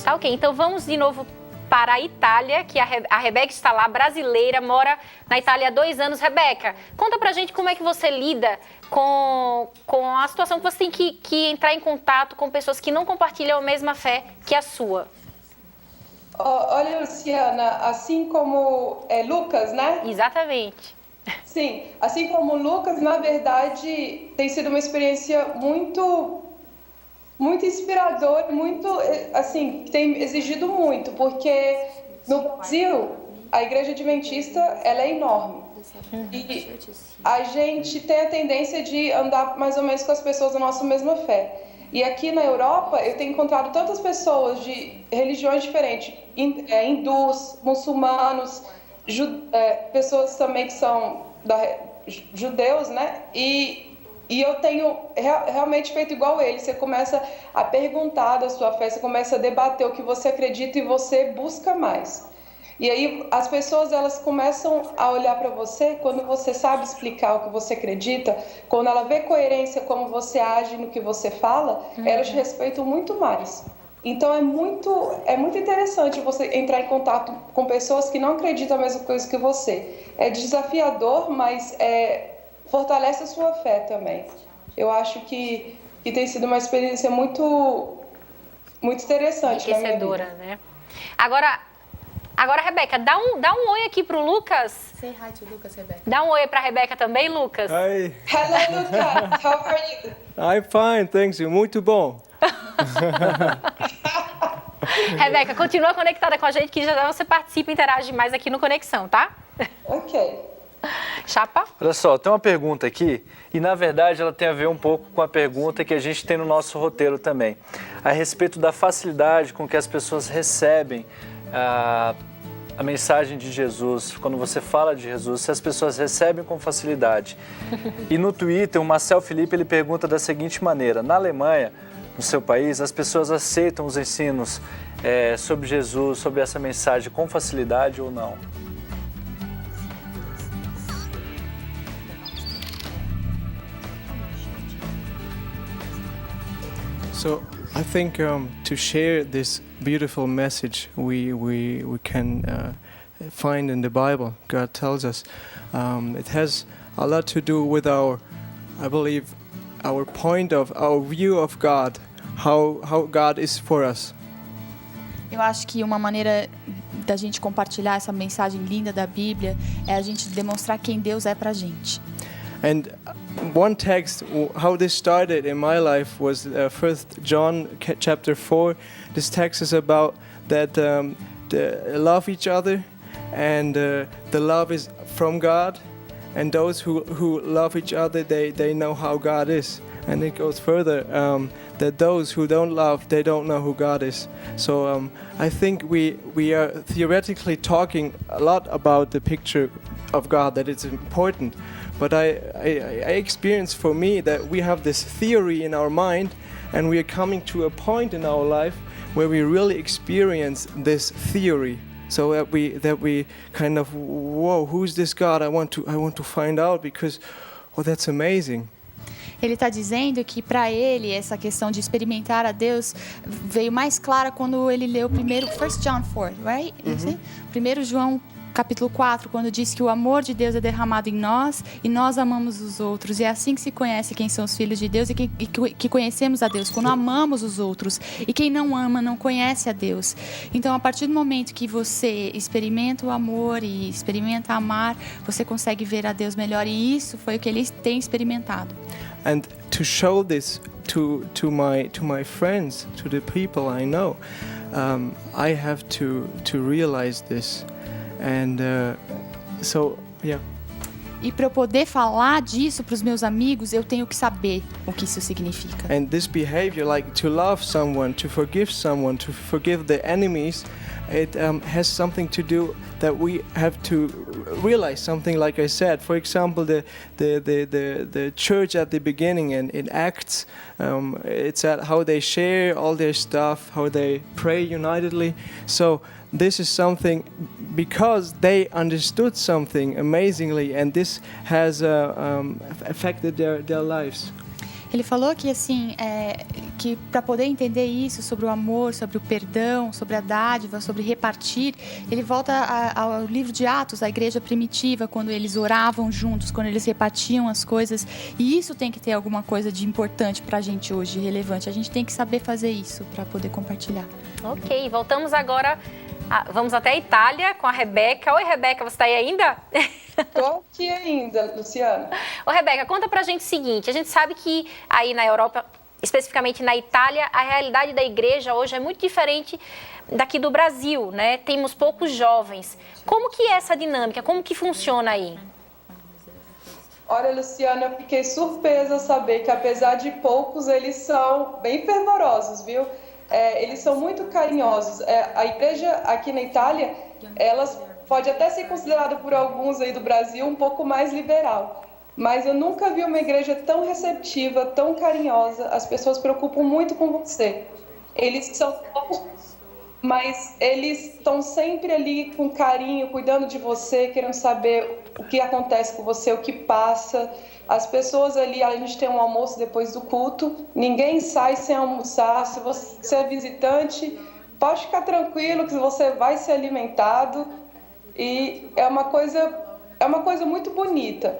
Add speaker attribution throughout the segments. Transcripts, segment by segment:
Speaker 1: Tá ok, então vamos de novo para a Itália, que a Rebeca está lá, brasileira, mora na Itália há 2 anos. Rebeca, conta pra gente como é que você lida com a situação que você tem que entrar em contato com pessoas que não compartilham a mesma fé que a sua.
Speaker 2: Olha, Luciana, assim como Lucas, né?
Speaker 1: Exatamente.
Speaker 2: Sim, assim como Lucas, na verdade, tem sido uma experiência muito inspiradora, muito, assim, tem exigido muito, porque no Brasil, a Igreja Adventista, ela é enorme. E a gente tem a tendência de andar mais ou menos com as pessoas da nossa mesma fé. E aqui na Europa, eu tenho encontrado tantas pessoas de religiões diferentes, hindus, muçulmanos, pessoas também que são judeus, né? E eu tenho realmente feito igual ele. Você começa a perguntar da sua fé, você começa a debater o que você acredita e você busca mais. E aí as pessoas, elas começam a olhar para você quando você sabe explicar o que você acredita, quando ela vê coerência como você age no que você fala, elas te respeitam muito mais. Então é muito interessante você entrar em contato com pessoas que não acreditam a mesma coisa que você. É desafiador, mas fortalece a sua fé também. Eu acho que tem sido uma experiência muito interessante na minha vida.
Speaker 1: Né? Agora, Rebeca, dá um oi aqui pro Lucas.
Speaker 3: Say hi to Lucas, Rebeca.
Speaker 1: Dá um oi pra Rebeca também, Lucas.
Speaker 4: Hi.
Speaker 2: Hello, Lucas. How are you?
Speaker 4: I'm fine, thanks you. Muito bom.
Speaker 1: Rebeca, continua conectada com a gente, que já você participa e interage mais aqui no Conexão, tá?
Speaker 2: Ok.
Speaker 1: Chapa?
Speaker 5: Olha só, tem uma pergunta aqui, e na verdade ela tem a ver um pouco com a pergunta que a gente tem no nosso roteiro também, a respeito da facilidade com que as pessoas recebem a mensagem de Jesus. Quando você fala de Jesus, se as pessoas recebem com facilidade. E no Twitter, o Marcel Felipe, ele pergunta da seguinte maneira: na Alemanha, no seu país, as pessoas aceitam os ensinos sobre Jesus, sobre essa mensagem com facilidade ou não?
Speaker 4: So I think to share this beautiful message we can find in the Bible, God tells us, it has a lot to do with our view of God, how God is for us.
Speaker 3: Eu acho que uma maneira da gente compartilhar essa mensagem linda da Bíblia é a gente demonstrar quem Deus é pra gente.
Speaker 4: And one text, how this started in my life was 1 John chapter 4. This text is about that love each other, and the love is from God, and those who love each other, they know how God is. And it goes further, that those who don't love, they don't know who God is. So I think we are theoretically talking a lot about the picture of God, that it's important. But I experience for me that we have this theory in our mind, and we are coming to a point in our life where we really experience this theory. So that we kind of, whoa, who's this God? I want to find out, because, oh, that's amazing.
Speaker 3: Ele está dizendo que para ele essa questão de experimentar a Deus veio mais clara quando ele leu primeiro 1 John 4, right? Primeiro João capítulo 4, quando diz que o amor de Deus é derramado em nós e nós amamos os outros. E é assim que se conhece quem são os filhos de Deus e que conhecemos a Deus, quando amamos os outros. E quem não ama não conhece a Deus. Então, a partir do momento que você experimenta o amor e experimenta amar, você consegue ver a Deus melhor. E isso foi o que ele tem experimentado.
Speaker 4: And to show this to my friends, to the people I know, I have to realize this. And so, yeah.
Speaker 3: E para eu poder falar disso para os meus amigos, eu tenho que saber o que isso significa.
Speaker 4: And this behavior, like to love someone, to forgive the enemies, it has something to do that we have to realize something. Like I said, for example, the church at the beginning and in Acts, it's at how they share all their stuff, how they pray unitedly. So this is something because they understood something amazingly, and this has affected their lives.
Speaker 3: Ele falou que assim, que para poder entender isso sobre o amor, sobre o perdão, sobre a dádiva, sobre repartir, ele volta ao livro de Atos, da igreja primitiva, quando eles oravam juntos, quando eles repartiam as coisas. E isso tem que ter alguma coisa de importante para a gente hoje, relevante. A gente tem que saber fazer isso para poder compartilhar.
Speaker 1: Ok, voltamos agora. Vamos até a Itália com a Rebeca. Oi, Rebeca, você está aí ainda?
Speaker 2: Estou aqui ainda, Luciana.
Speaker 1: Ô, Rebeca, conta pra gente o seguinte. A gente sabe que aí na Europa, especificamente na Itália, a realidade da igreja hoje é muito diferente daqui do Brasil, né? Temos poucos jovens. Como que é essa dinâmica? Como que funciona aí?
Speaker 2: Olha, Luciana, eu fiquei surpresa ao saber que, apesar de poucos, eles são bem fervorosos, viu? Eles são muito carinhosos. A igreja aqui na Itália, elas pode até ser considerada por alguns aí do Brasil um pouco mais liberal, mas eu nunca vi uma igreja tão receptiva, tão carinhosa. As pessoas se preocupam muito com você. Eles são poucos, mas eles estão sempre ali com carinho, cuidando de você, querendo saber o que acontece com você, o que passa. As pessoas ali, a gente tem um almoço depois do culto, ninguém sai sem almoçar. Se você é visitante, pode ficar tranquilo que você vai ser alimentado. E é uma coisa muito bonita.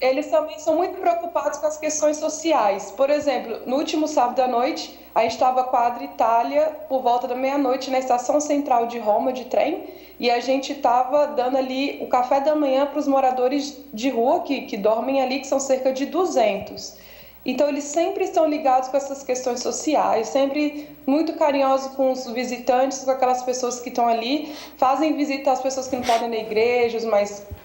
Speaker 2: Eles também são muito preocupados com as questões sociais. Por exemplo, no último sábado à noite, a gente estava com a Adria Itália por volta da meia-noite na estação central de Roma, de trem, e a gente estava dando ali o café da manhã para os moradores de rua que dormem ali, que são cerca de 200. Então, eles sempre estão ligados com essas questões sociais, sempre muito carinhosos com os visitantes, com aquelas pessoas que estão ali, fazem visita às pessoas que não podem ir na igreja,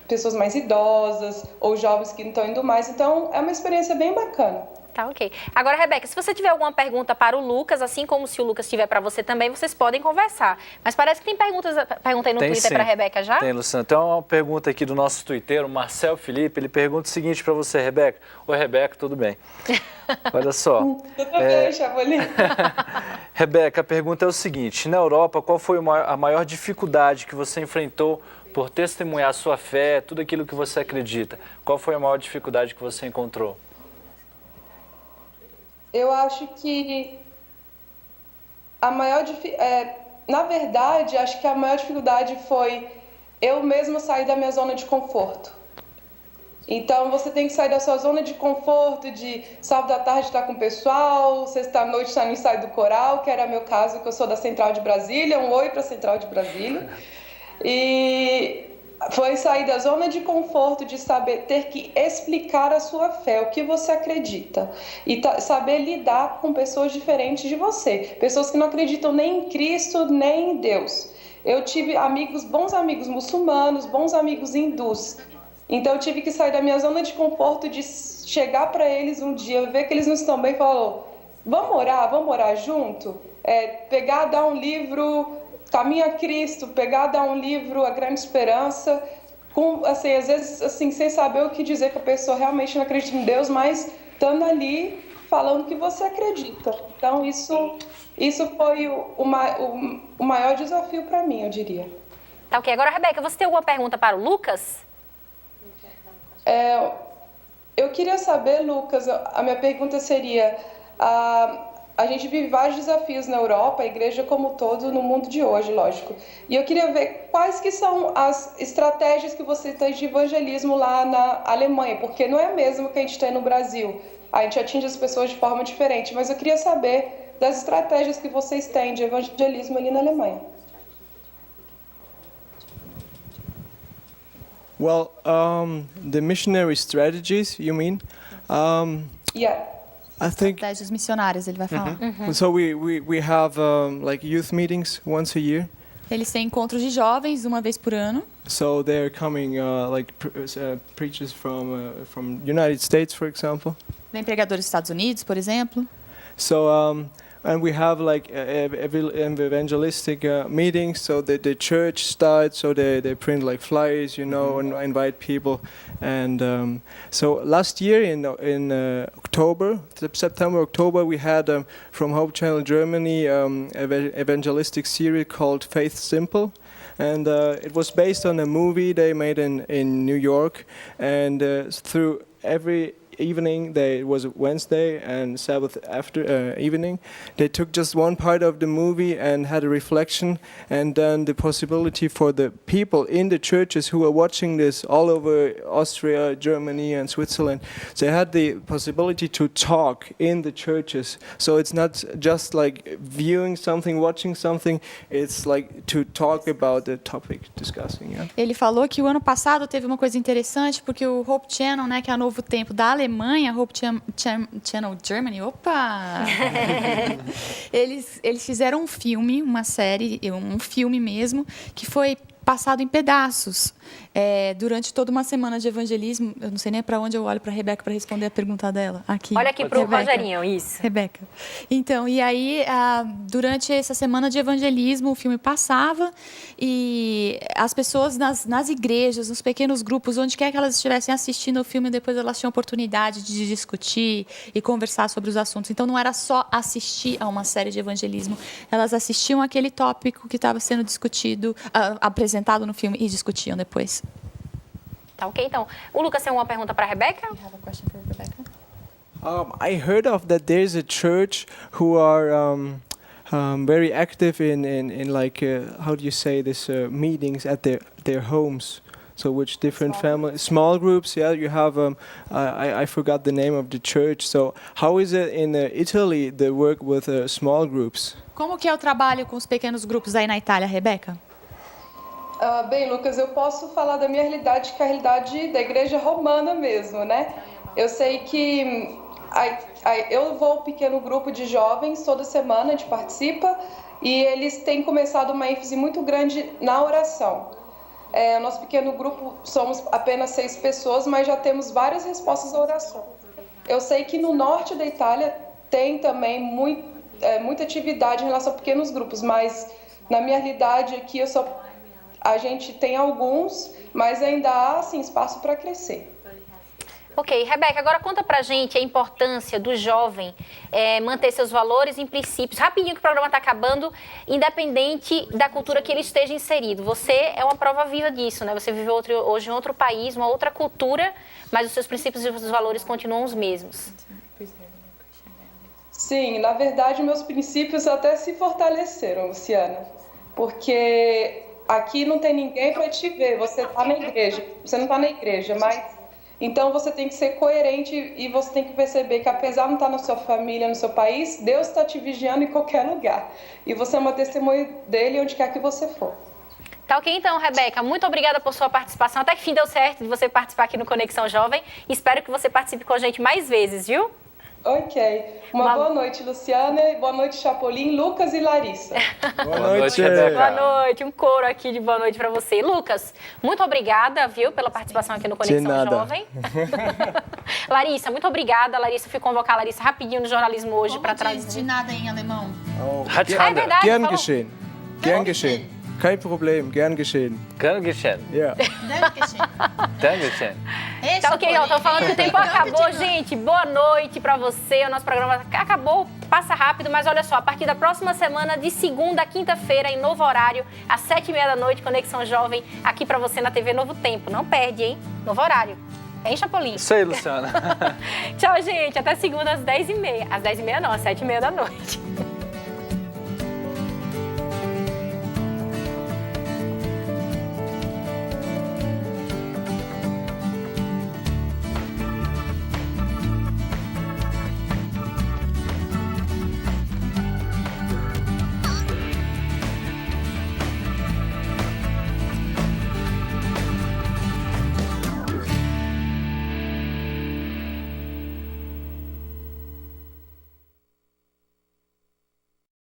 Speaker 2: pessoas mais idosas ou jovens que não estão indo mais. Então, é uma experiência bem bacana.
Speaker 1: Tá, ok. Agora, Rebeca, se você tiver alguma pergunta para o Lucas, assim como se o Lucas tiver para você também, vocês podem conversar. Mas parece que tem pergunta aí no Twitter para a Rebeca já?
Speaker 5: Tem, Luciana. Tem uma pergunta aqui do nosso twitteiro, Marcel Felipe. Ele pergunta o seguinte para você, Rebeca. Oi, Rebeca, tudo bem? Olha só.
Speaker 2: Tudo bem, Chapolin.
Speaker 5: Rebeca, a pergunta é o seguinte. Na Europa, qual foi a maior dificuldade que você enfrentou por testemunhar a sua fé, tudo aquilo que você acredita? Qual foi a maior dificuldade que você encontrou?
Speaker 2: Eu acho que na verdade, acho que a maior dificuldade foi eu mesma sair da minha zona de conforto. Então, você tem que sair da sua zona de conforto, de sábado à tarde estar com o pessoal, sexta à noite estar no ensaio do coral, que era meu caso, que eu sou da Central de Brasília, um oi para a Central de Brasília. E foi sair da zona de conforto, de ter que explicar a sua fé, o que você acredita. E saber lidar com pessoas diferentes de você. Pessoas que não acreditam nem em Cristo, nem em Deus. Eu tive bons amigos muçulmanos, bons amigos hindus. Então eu tive que sair da minha zona de conforto, de chegar para eles um dia, ver que eles não estão bem e falar, vamos orar junto? Pegar, dar um livro... Caminho a Cristo, dar um livro, A Grande Esperança, às vezes, assim, sem saber o que dizer, que a pessoa realmente não acredita em Deus, mas estando ali, falando que você acredita. Então, isso foi o maior desafio para mim, eu diria.
Speaker 1: Tá, ok. Agora, Rebeca, você tem alguma pergunta para o Lucas?
Speaker 2: Eu queria saber, Lucas, a minha pergunta seria... A gente vive vários desafios na Europa, a igreja como um todo, no mundo de hoje, lógico. E eu queria ver quais que são as estratégias que você tem de evangelismo lá na Alemanha, porque não é mesmo que a gente tem no Brasil. A gente atinge as pessoas de forma diferente, mas eu queria saber das estratégias que vocês têm de evangelismo ali na Alemanha.
Speaker 4: Well, the missionary strategies, you mean?
Speaker 2: Yeah.
Speaker 4: I think
Speaker 3: Estratégias missionárias, ele vai falar.
Speaker 4: so. We have like youth meetings once a year.
Speaker 3: Eles têm encontros de jovens uma vez por ano.
Speaker 4: So they're coming preachers from United States, for example.
Speaker 3: Vem pregadores dos Estados Unidos, por exemplo.
Speaker 4: So and we have like evangelistic meetings. So the church starts. So they print like flyers, you know, and invite people. And so last year in September, October, we had from Hope Channel Germany evangelistic series called Faith Simple. And it was based on a movie they made in New York. And through every evening, it was Wednesday and Sabbath after evening, they took just one part of the movie and had a reflection, and then the possibility for the people in the churches who are watching this all over Austria, Germany, and Switzerland, they had the possibility to talk in the churches. So it's not just like viewing something, watching something, it's like to talk about the topic, discussing. Yeah?
Speaker 3: Ele falou que o ano passado teve uma coisa interessante, porque o Hope Channel, né, que é a Novo Tempo da Alemanha, Hope Channel Germany, opa! eles fizeram um filme, uma série, um filme mesmo, que foi passado em pedaços durante toda uma semana de evangelismo. Eu não sei nem para onde eu olho para a Rebeca para responder a pergunta dela. Aqui.
Speaker 1: Olha aqui para o Rogerinho, isso.
Speaker 3: Rebeca. Então, e aí, durante essa semana de evangelismo, o filme passava e as pessoas nas igrejas, nos pequenos grupos, onde quer que elas estivessem assistindo o filme, depois elas tinham oportunidade de discutir e conversar sobre os assuntos. Então, não era só assistir a uma série de evangelismo, elas assistiam aquele tópico que estava sendo discutido, apresentado no filme e discutiam depois.
Speaker 1: Tá ok, então. O Lucas tem uma pergunta para a Rebeca?
Speaker 4: I heard of that there's a church who are very active in like how do you say this meetings at their homes. So which different small groups? Yeah, you have. I forgot the name of the church. So how is it in Italy? The work with small groups.
Speaker 3: Como que é o trabalho com os pequenos grupos aí na Itália, Rebeca?
Speaker 2: Bem, Lucas, eu posso falar da minha realidade, que é a realidade da igreja romana mesmo, né? Eu sei que eu vou ao pequeno grupo de jovens toda semana, a gente participa, e eles têm começado uma ênfase muito grande na oração. O nosso pequeno grupo somos apenas 6 pessoas, mas já temos várias respostas à oração. Eu sei que no norte da Itália tem também muita atividade em relação a pequenos grupos, mas na minha realidade aqui a gente tem alguns, mas ainda há assim, espaço para crescer.
Speaker 1: Ok, Rebeca, agora conta pra gente a importância do jovem manter seus valores e princípios. Rapidinho que o programa está acabando, independente da cultura que ele esteja inserido. Você é uma prova viva disso, né? Você vive hoje em outro país, uma outra cultura, mas os seus princípios e os valores continuam os mesmos.
Speaker 2: Sim, na verdade, meus princípios até se fortaleceram, Luciana, porque aqui não tem ninguém para te ver, você está na igreja, você não está na igreja, mas então você tem que ser coerente e você tem que perceber que apesar de não estar na sua família, no seu país, Deus está te vigiando em qualquer lugar e você é uma testemunha dele onde quer que você for.
Speaker 1: Tá ok então, Rebeca, muito obrigada por sua participação, até que fim deu certo de você participar aqui no Conexão Jovem, espero que você participe com a gente mais vezes, viu?
Speaker 2: Ok. Uma boa noite, Luciana. Boa noite, Chapolin, Lucas e Larissa.
Speaker 5: Boa noite, Rebeca.
Speaker 1: Boa noite. Um coro aqui de boa noite para você. Lucas, muito obrigada, viu, pela participação aqui no Conexão Jovem. Larissa, muito obrigada. Larissa, fui convocar a Larissa rapidinho no jornalismo hoje para trazer.
Speaker 3: De nada em alemão.
Speaker 1: É verdade.
Speaker 4: Gern geschehen. Gern geschehen. Kein Problem, gern geschehen.
Speaker 5: Gern geschehen.
Speaker 4: Yeah.
Speaker 5: Gern geschehen.
Speaker 1: Tá ok, ó, tô falando que o tempo acabou, gente. Boa noite pra você. O nosso programa acabou, passa rápido, mas olha só, a partir da próxima semana, de segunda a quinta-feira, em novo horário, às 7h30 da Conexão Jovem, aqui pra você na TV Novo Tempo. Não perde, hein? Novo horário. Hein, Chapolin?
Speaker 5: Isso aí, Luciana.
Speaker 1: Tchau, gente. Até segunda às 10h30. Às 10h30 não, às 7h30 da noite.